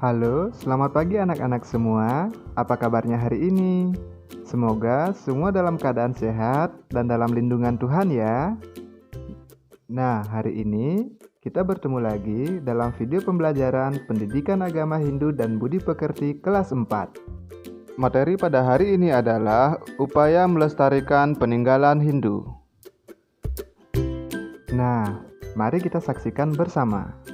Halo, selamat pagi anak-anak semua. Apa kabarnya hari ini? Semoga semua dalam keadaan sehat dan dalam lindungan Tuhan ya. Nah, hari ini kita bertemu lagi dalam video pembelajaran Pendidikan Agama Hindu dan Budi Pekerti kelas 4. Materi pada hari ini adalah upaya melestarikan peninggalan Hindu. Nah, mari kita saksikan bersama.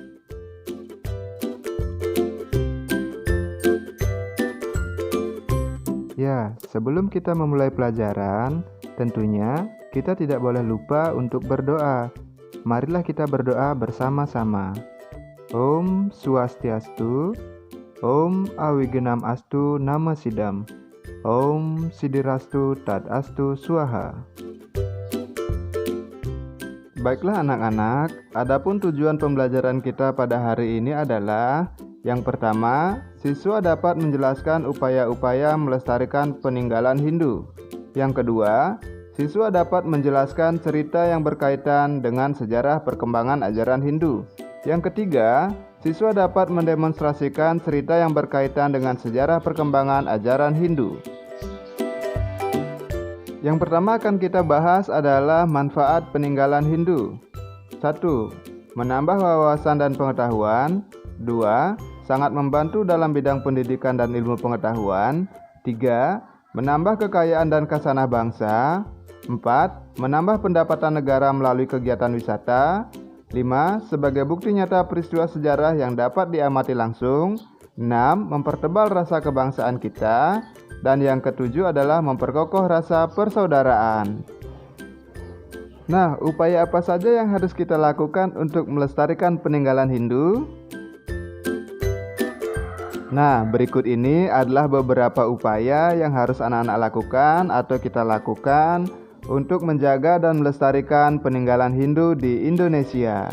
Ya, sebelum kita memulai pelajaran, tentunya kita tidak boleh lupa untuk berdoa. Marilah kita berdoa bersama-sama. Om Swastiastu, Om Awigenam Astu Nama Sidam, Om Sidirastu Tadastu Swaha. Baiklah anak-anak, adapun tujuan pembelajaran kita pada hari ini adalah yang pertama, siswa dapat menjelaskan upaya-upaya melestarikan peninggalan Hindu. Yang kedua, siswa dapat menjelaskan cerita yang berkaitan dengan sejarah perkembangan ajaran Hindu. Yang ketiga, siswa dapat mendemonstrasikan cerita yang berkaitan dengan sejarah perkembangan ajaran Hindu. Yang pertama akan kita bahas adalah manfaat peninggalan Hindu. 1. Menambah wawasan dan pengetahuan. 2. Sangat membantu dalam bidang pendidikan dan ilmu pengetahuan. 3. Menambah kekayaan dan khasanah bangsa. 4. Menambah pendapatan negara melalui kegiatan wisata. 5. Sebagai bukti nyata peristiwa sejarah yang dapat diamati langsung. 6. Mempertebal rasa kebangsaan kita. Dan yang ketujuh adalah memperkokoh rasa persaudaraan. Nah, upaya apa saja yang harus kita lakukan untuk melestarikan peninggalan Hindu? Nah, berikut ini adalah beberapa upaya yang harus anak-anak lakukan atau kita lakukan untuk menjaga dan melestarikan peninggalan Hindu di Indonesia.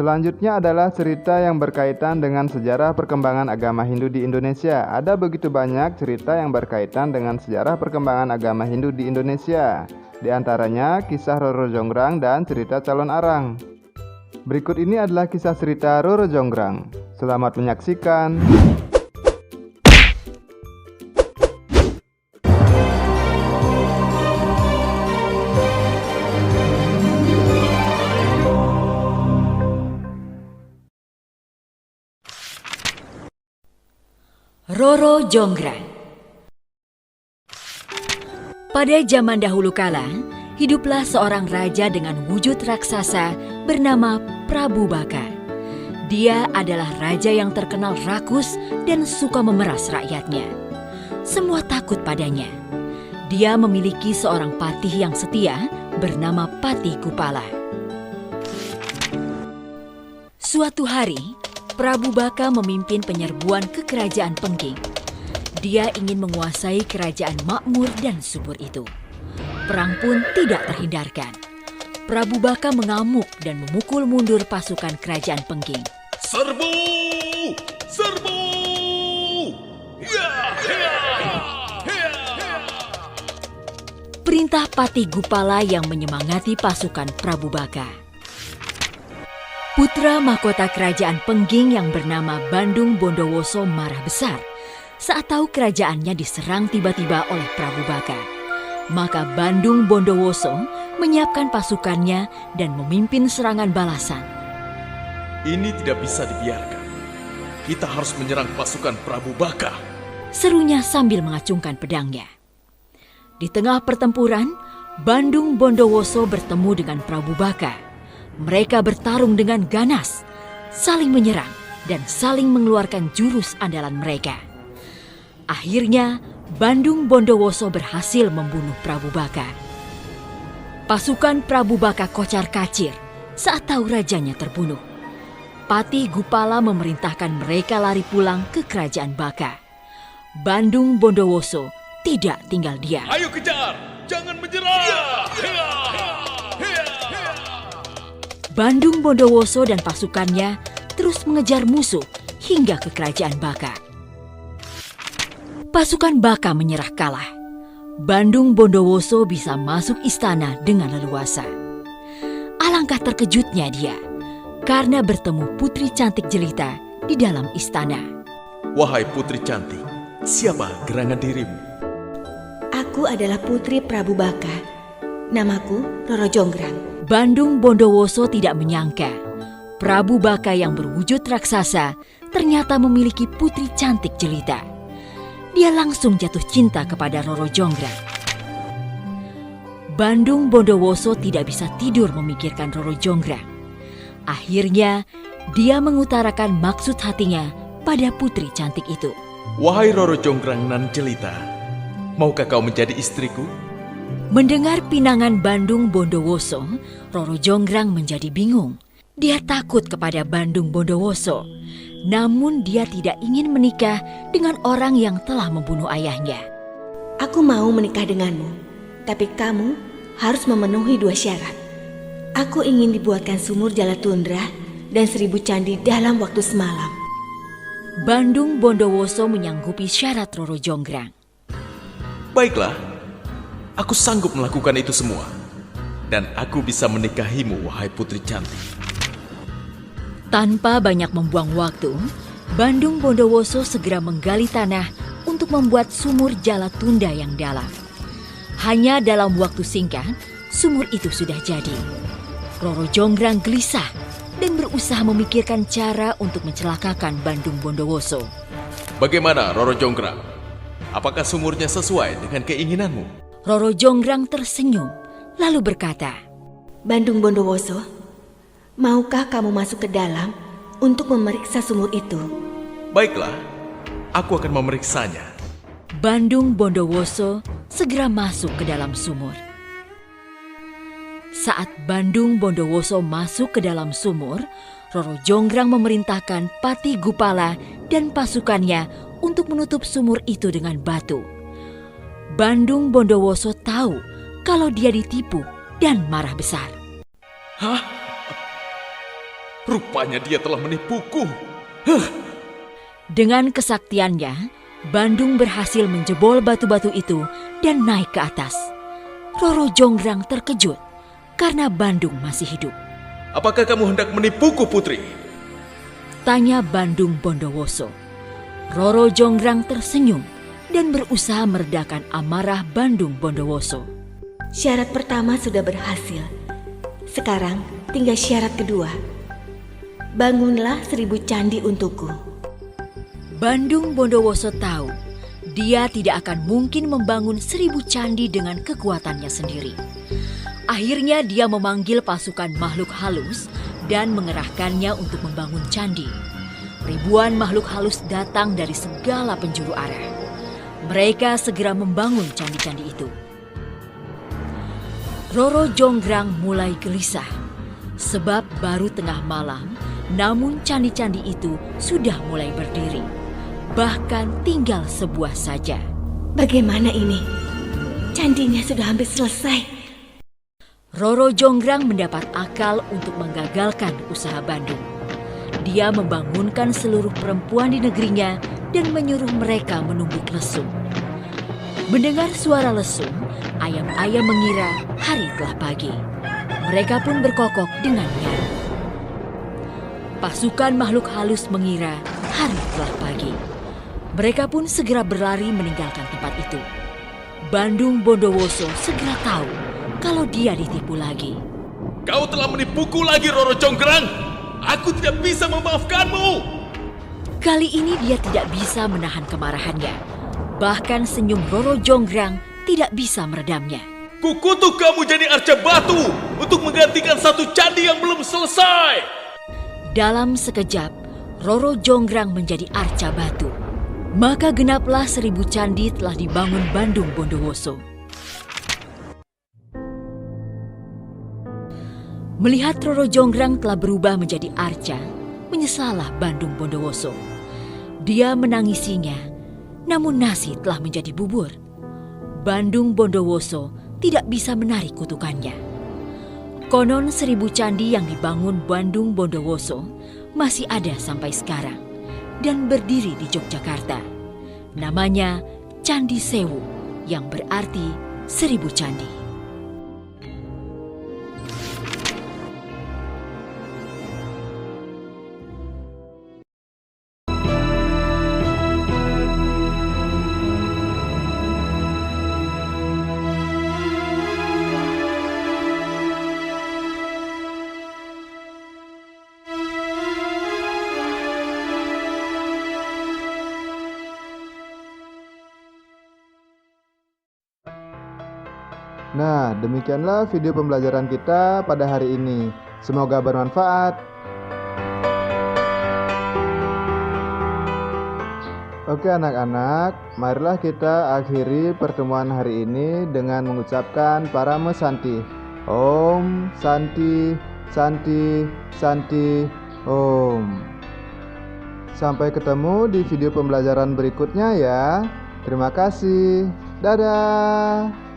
Selanjutnya adalah cerita yang berkaitan dengan sejarah perkembangan agama Hindu di Indonesia. Ada begitu banyak cerita yang berkaitan dengan sejarah perkembangan agama Hindu di Indonesia. Di antaranya kisah Roro Jonggrang dan cerita Calon Arang. Berikut ini adalah kisah cerita Roro Jonggrang. Selamat menyaksikan. Roro Jonggrang. Pada zaman dahulu kala, hiduplah seorang raja dengan wujud raksasa bernama Prabu Baka. Dia adalah raja yang terkenal rakus dan suka memeras rakyatnya. Semua takut padanya. Dia memiliki seorang patih yang setia bernama Patih Kupala. Suatu hari, Prabu Baka memimpin penyerbuan ke kerajaan Pengging. Dia ingin menguasai kerajaan makmur dan subur itu. Perang pun tidak terhindarkan. Prabu Baka mengamuk dan memukul mundur pasukan kerajaan Pengging. Serbu! Serbu! Ya, ya, ya. Perintah Patih Kupala yang menyemangati pasukan Prabu Baka. Putra mahkota kerajaan Pengging yang bernama Bandung Bondowoso marah besar saat tahu kerajaannya diserang tiba-tiba oleh Prabu Baka. Maka Bandung Bondowoso menyiapkan pasukannya dan memimpin serangan balasan. Ini tidak bisa dibiarkan. Kita harus menyerang pasukan Prabu Baka. Serunya sambil mengacungkan pedangnya. Di tengah pertempuran, Bandung Bondowoso bertemu dengan Prabu Baka. Mereka bertarung dengan ganas, saling menyerang dan saling mengeluarkan jurus andalan mereka. Akhirnya, Bandung Bondowoso berhasil membunuh Prabu Baka. Pasukan Prabu Baka kocar-kacir saat tahu rajanya terbunuh. Patih Gupala memerintahkan mereka lari pulang ke kerajaan Baka. Bandung Bondowoso tidak tinggal diam. Ayo kejar, jangan menyerah. Bandung Bondowoso dan pasukannya terus mengejar musuh hingga ke kerajaan Baka. Pasukan Baka menyerah kalah. Bandung Bondowoso bisa masuk istana dengan leluasa. Alangkah terkejutnya dia karena bertemu putri cantik jelita di dalam istana. Wahai putri cantik, siapa gerangan dirimu? Aku adalah putri Prabu Baka. Namaku Roro Jonggrang. Bandung Bondowoso tidak menyangka Prabu Baka yang berwujud raksasa ternyata memiliki putri cantik jelita. Dia langsung jatuh cinta kepada Roro Jonggrang. Bandung Bondowoso tidak bisa tidur memikirkan Roro Jonggrang. Akhirnya, dia mengutarakan maksud hatinya pada putri cantik itu. Wahai Roro Jonggrang nan jelita, maukah kau menjadi istriku? Mendengar pinangan Bandung Bondowoso, Roro Jonggrang menjadi bingung. Dia takut kepada Bandung Bondowoso, namun dia tidak ingin menikah dengan orang yang telah membunuh ayahnya. Aku mau menikah denganmu, tapi kamu harus memenuhi 2 syarat. Aku ingin dibuatkan sumur Jalatundra dan 1000 candi dalam waktu semalam. Bandung Bondowoso menyanggupi syarat Roro Jonggrang. Baiklah, aku sanggup melakukan itu semua. Dan aku bisa menikahimu, wahai putri cantik. Tanpa banyak membuang waktu, Bandung Bondowoso segera menggali tanah untuk membuat sumur Jalatunda yang dalam. Hanya dalam waktu singkat, sumur itu sudah jadi. Roro Jonggrang gelisah dan berusaha memikirkan cara untuk mencelakakan Bandung Bondowoso. Bagaimana, Roro Jonggrang? Apakah sumurnya sesuai dengan keinginanmu? Roro Jonggrang tersenyum, lalu berkata, Bandung Bondowoso, maukah kamu masuk ke dalam untuk memeriksa sumur itu? Baiklah, aku akan memeriksanya. Bandung Bondowoso segera masuk ke dalam sumur. Saat Bandung Bondowoso masuk ke dalam sumur, Roro Jonggrang memerintahkan Patih Gupala dan pasukannya untuk menutup sumur itu dengan batu. Bandung Bondowoso tahu kalau dia ditipu dan marah besar. Hah? Rupanya dia telah menipuku. Dengan kesaktiannya, Bandung berhasil menjebol batu-batu itu dan naik ke atas. Roro Jonggrang terkejut karena Bandung masih hidup. Apakah kamu hendak menipuku, putri? Tanya Bandung Bondowoso. Roro Jonggrang tersenyum dan berusaha meredakan amarah Bandung Bondowoso. Syarat pertama sudah berhasil. Sekarang tinggal syarat kedua. Bangunlah 1000 candi untukku. Bandung Bondowoso tahu dia tidak akan mungkin membangun 1000 candi dengan kekuatannya sendiri. Akhirnya dia memanggil pasukan makhluk halus dan mengerahkannya untuk membangun candi. Ribuan makhluk halus datang dari segala penjuru arah. Mereka segera membangun candi-candi itu. Roro Jonggrang mulai gelisah sebab baru tengah malam, namun candi-candi itu sudah mulai berdiri. Bahkan tinggal sebuah saja. Bagaimana ini? Candinya sudah hampir selesai. Roro Jonggrang mendapat akal untuk menggagalkan usaha Bandung. Dia membangunkan seluruh perempuan di negerinya dan menyuruh mereka menumbuk lesung. Mendengar suara lesung, ayam-ayam mengira hari telah pagi. Mereka pun berkokok dengan nyaru. Pasukan makhluk halus mengira hari telah pagi. Mereka pun segera berlari meninggalkan tempat itu. Bandung Bondowoso segera tahu kalau dia ditipu lagi. Kau telah menipuku lagi, Roro Jonggrang. Aku tidak bisa memaafkanmu. Kali ini dia tidak bisa menahan kemarahannya. Bahkan senyum Roro Jonggrang tidak bisa meredamnya. Kukutuk kamu jadi arca batu untuk menggantikan satu candi yang belum selesai. Dalam sekejap, Roro Jonggrang menjadi arca batu. Maka genaplah 1000 candi telah dibangun Bandung Bondowoso. Melihat Roro Jonggrang telah berubah menjadi arca, menyesalah Bandung Bondowoso. Dia menangisinya, namun nasi telah menjadi bubur. Bandung Bondowoso tidak bisa menarik kutukannya. Konon 1000 candi yang dibangun Bandung Bondowoso masih ada sampai sekarang dan berdiri di Yogyakarta. Namanya Candi Sewu, yang berarti 1000 candi. Nah, demikianlah video pembelajaran kita pada hari ini. Semoga bermanfaat. Oke anak-anak, marilah kita akhiri pertemuan hari ini dengan mengucapkan Parama Santi. Om Santi Santi Santi Om. Sampai ketemu di video pembelajaran berikutnya ya. Terima kasih. Dadah.